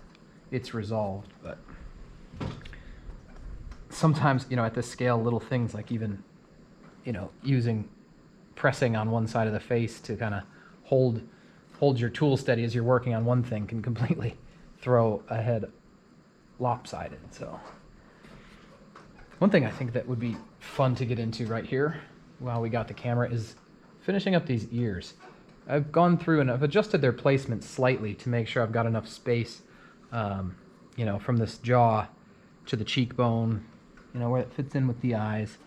it's resolved. But sometimes, you know, at this scale, little things like even, you know, pressing on one side of the face to kind of hold your tool steady as you're working on one thing can completely throw a head lopsided. So one thing I think that would be fun to get into right here while we got the camera is finishing up these ears. I've gone through and I've adjusted their placement slightly to make sure I've got enough space, you know, from this jaw to the cheekbone, you know, where it fits in with the eyes.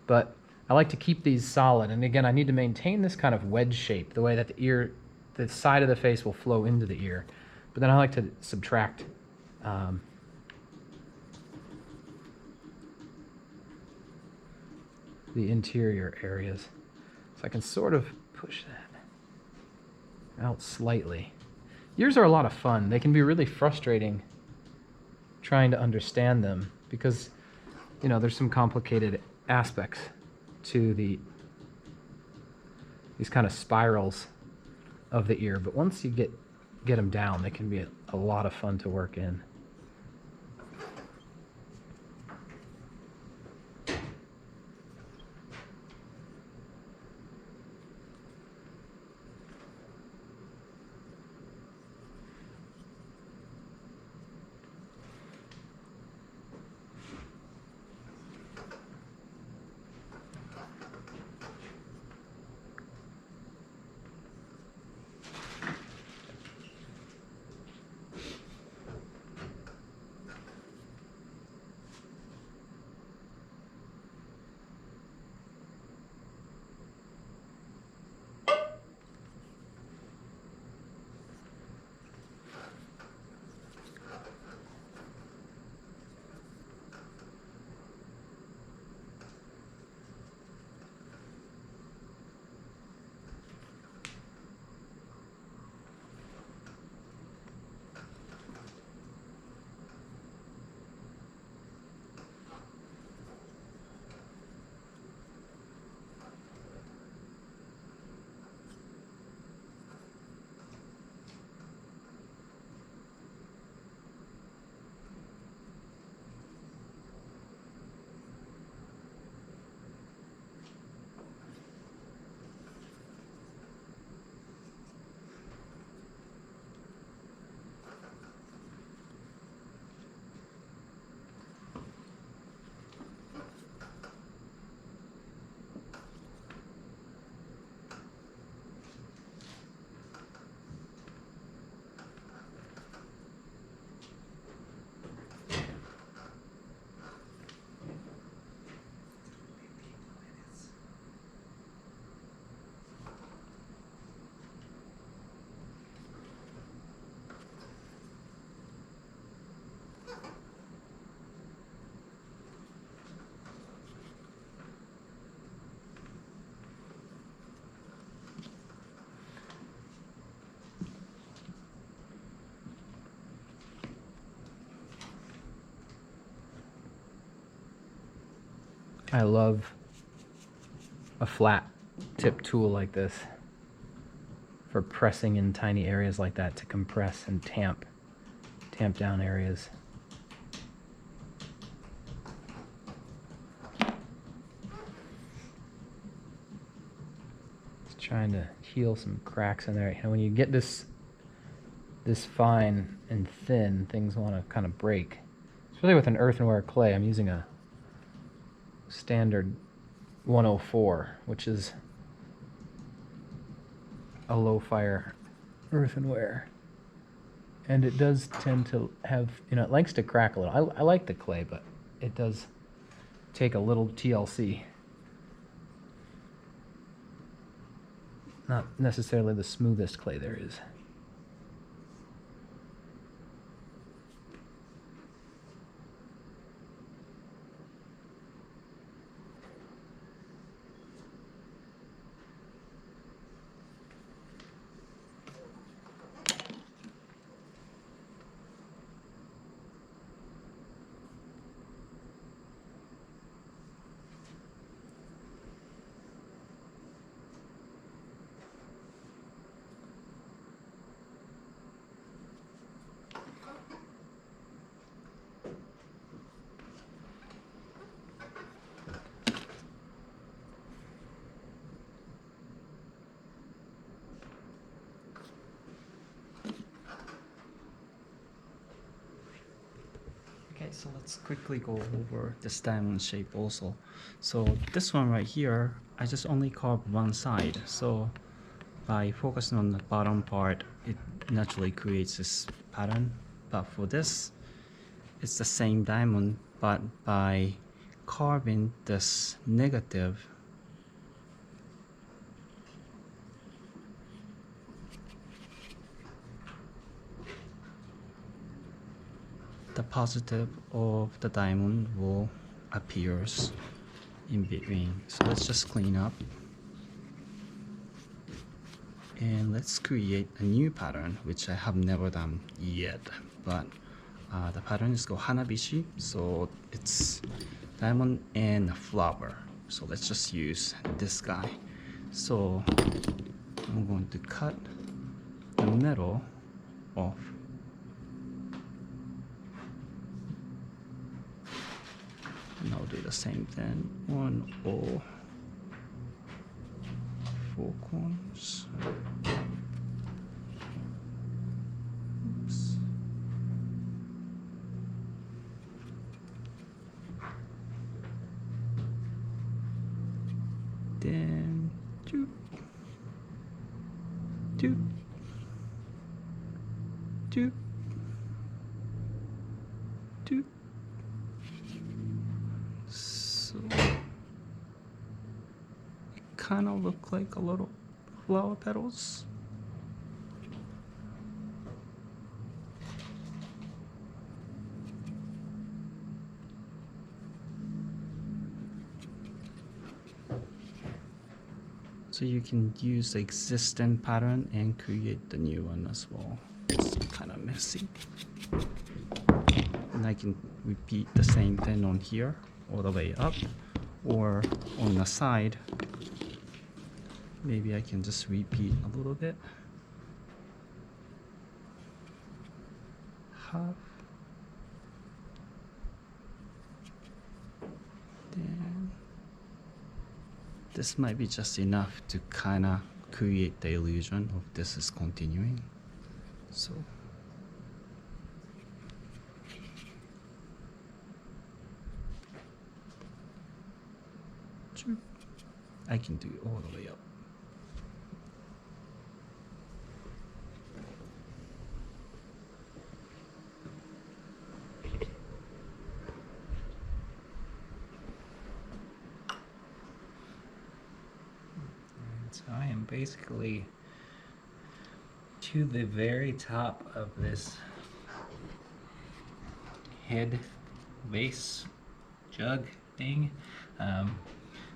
But I like to keep these solid. And again, I need to maintain this kind of wedge shape, the way that the side of the face will flow into the ear. But then I like to subtract the interior areas. So I can sort of push that out slightly. Ears are a lot of fun. They can be really frustrating trying to understand them because, you know, there's some complicated aspects to these kind of spirals of the ear, but once you get them down, they can be a lot of fun to work in. I love a flat tip tool like this for pressing in tiny areas like that to compress and tamp down areas. Just trying to heal some cracks in there. You know, when you get this fine and thin, things want to kind of break. Especially with an earthenware clay. I'm using a standard 104, which is a low fire earthenware. And it does tend to have, you know, it likes to crack a little. I like the clay, but it does take a little TLC. Not necessarily the smoothest clay there is. Okay, so let's quickly go over this diamond shape also. So this one right here, I just only carved one side. So by focusing on the bottom part, it naturally creates this pattern. But for this, it's the same diamond, but by carving this negative, the positive of the diamond will appears in between. So let's just clean up and let's create a new pattern, which I have never done yet, but the pattern is called Hanabishi. So it's diamond and a flower. So let's just use this guy. So I'm going to cut the middle off. And I'll do the same thing on all four corners. Oops. Then doop, doop, doop, doop. So it kind of look like a little flower petals. So you can use the existing pattern and create the new one as well. It's kind of messy. And I can repeat the same thing on here, all the way up, or on the side. Maybe I can just repeat a little bit. Half. Then this might be just enough to kind of create the illusion of this is continuing. So I can do it all the way up. So I am basically to the very top of this head vase jug thing.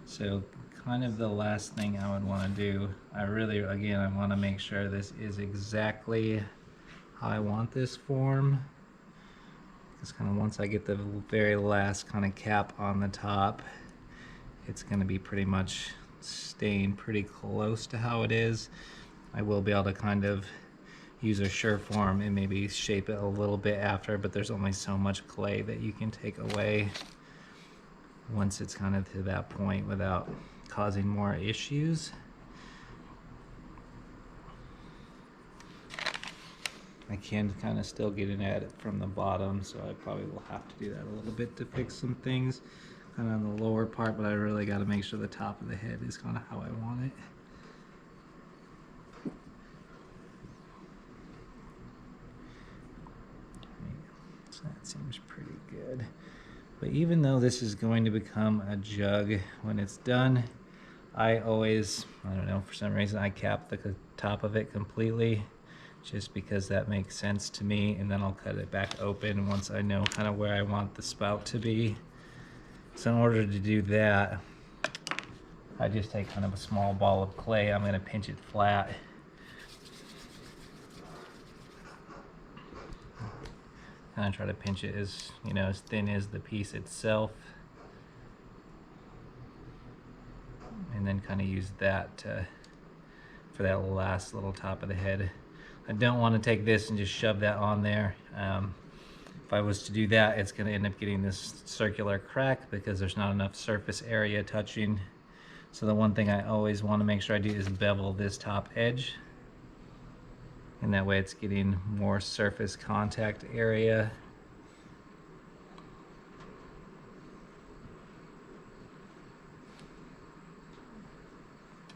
So kind of the last thing I would want to do, I want to make sure this is exactly how I want this form. Just kind of once I get the very last kind of cap on the top, it's going to be pretty much staying pretty close to how it is. I will be able to kind of use a Sureform and maybe shape it a little bit after, but there's only so much clay that you can take away once it's kind of to that point without causing more issues. I can kind of still get in at it from the bottom, so I probably will have to do that a little bit to fix some things kind of on the lower part, but I really got to make sure the top of the head is kind of how I want it. So that seems pretty good. But even though this is going to become a jug when it's done, I always, I don't know, for some reason I cap the top of it completely, just because that makes sense to me, and then I'll cut it back open once I know kind of where I want the spout to be. So in order to do that, I just take kind of a small ball of clay. I'm going to pinch it flat. Kind of try to pinch it as, you know, as thin as the piece itself. And then kind of use that for that last little top of the head. I don't want to take this and just shove that on there. If I was to do that, it's going to end up getting this circular crack because there's not enough surface area touching. So the one thing I always want to make sure I do is bevel this top edge. And that way it's getting more surface contact area.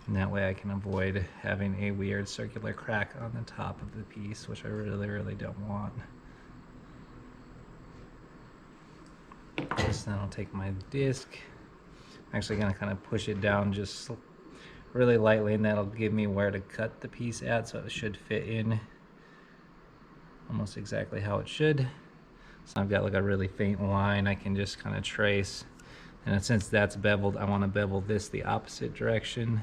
And that way I can avoid having a weird circular crack on the top of the piece, which I really, really don't want. So then I'll take my disc. I'm actually going to kind of push it down just really lightly, and that'll give me where to cut the piece at, so it should fit in almost exactly how it should. So I've got like a really faint line I can just kind of trace. And since that's beveled, I want to bevel this the opposite direction.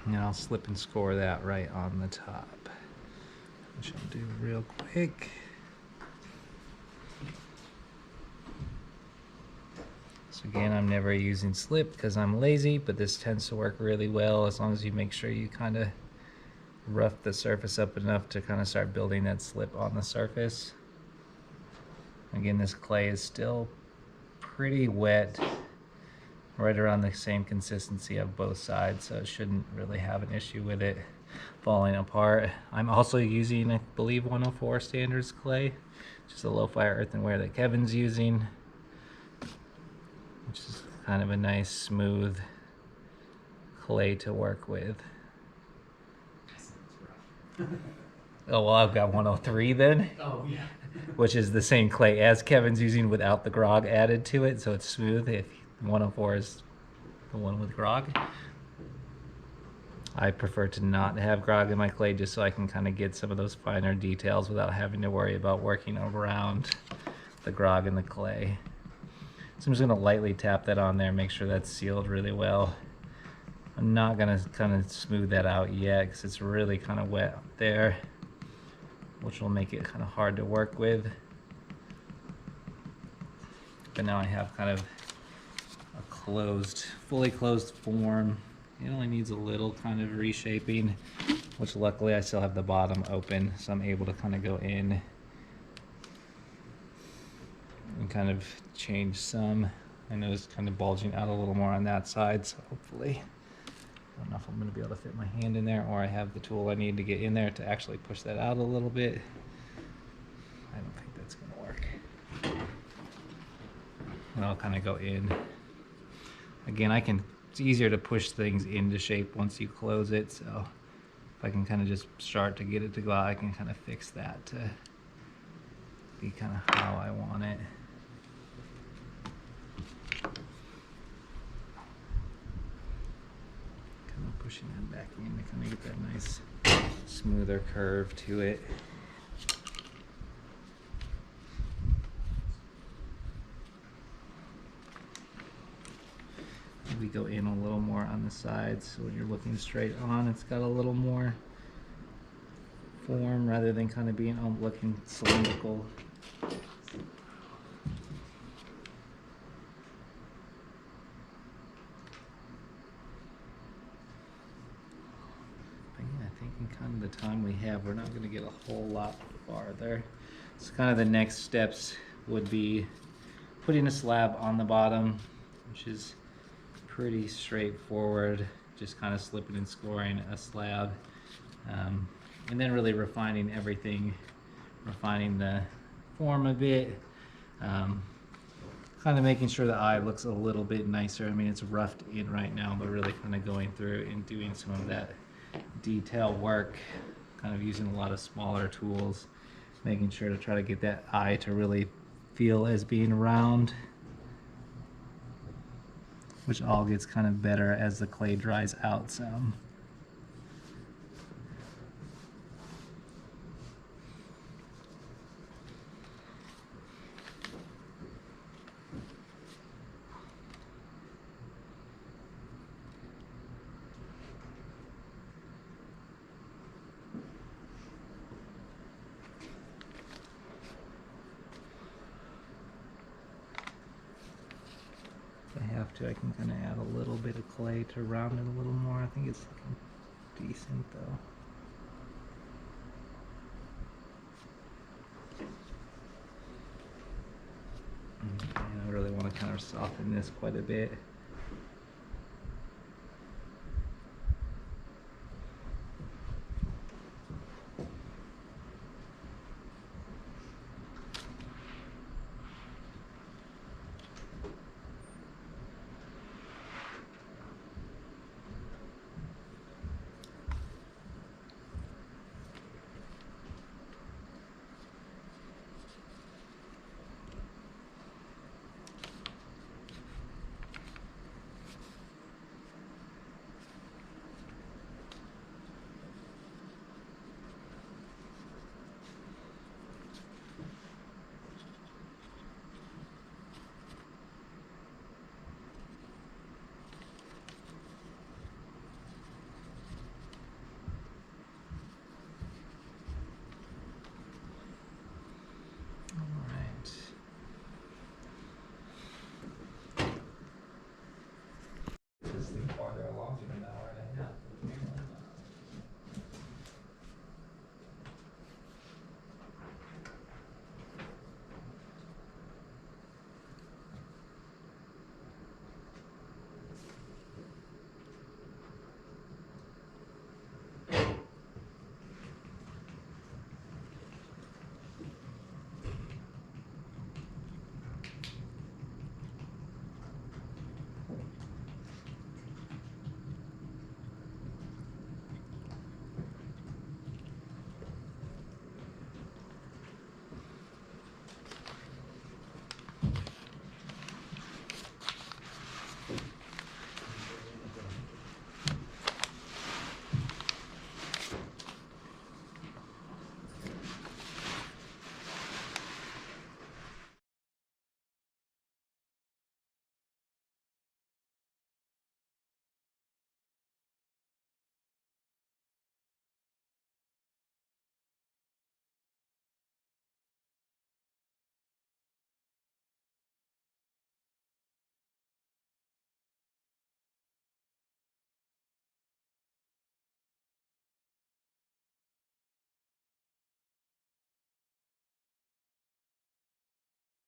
And I'll slip and score that right on the top, which I'll do real quick. So again, I'm never using slip because I'm lazy, but this tends to work really well as long as you make sure you kind of rough the surface up enough to kind of start building that slip on the surface. Again, this clay is still pretty wet, right around the same consistency of both sides, so it shouldn't really have an issue with it falling apart. I'm also using, I believe, 104 standards clay, just a low-fire earthenware that Kevin's using, which is kind of a nice smooth clay to work with. Oh, well, I've got 103 then. Oh, yeah. Which is the same clay as Kevin's using without the grog added to it, so it's smooth. If 104 is the one with grog. I prefer to not have grog in my clay just so I can kind of get some of those finer details without having to worry about working around the grog in the clay. So I'm just going to lightly tap that on there, make sure that's sealed really well. I'm not going to kind of smooth that out yet because it's really kind of wet up there, which will make it kind of hard to work with. But now I have kind of a closed, fully closed form. It only needs a little kind of reshaping, which luckily I still have the bottom open, so I'm able to kind of go in and kind of change some. I know it's kind of bulging out a little more on that side, so hopefully, I don't know if I'm going to be able to fit my hand in there, or I have the tool I need to get in there to actually push that out a little bit. I don't think that's going to work. And I'll kind of go in. Again, it's easier to push things into shape once you close it, so if I can kind of just start to get it to go out, I can kind of fix that to be kind of how I want it. Kind of pushing that back in to kind of get that nice smoother curve to it. maybe go in a little more on the sides, so when you're looking straight on, it's got a little more form rather than kind of being looking cylindrical. But yeah, I think in kind of the time we have, we're not going to get a whole lot farther. So kind of the next steps would be putting a slab on the bottom, which is pretty straightforward, just kind of slipping and scoring a slab, and then really refining everything, refining the form a bit, kind of making sure the eye looks a little bit nicer. I mean, it's roughed in right now, but really kind of going through and doing some of that detail work, kind of using a lot of smaller tools, making sure to try to get that eye to really feel as being round, which all gets kind of better as the clay dries out some. If I have to, I can kind of add a little bit of clay to round it a little more. I think it's looking decent though. And I really want to kind of soften this quite a bit.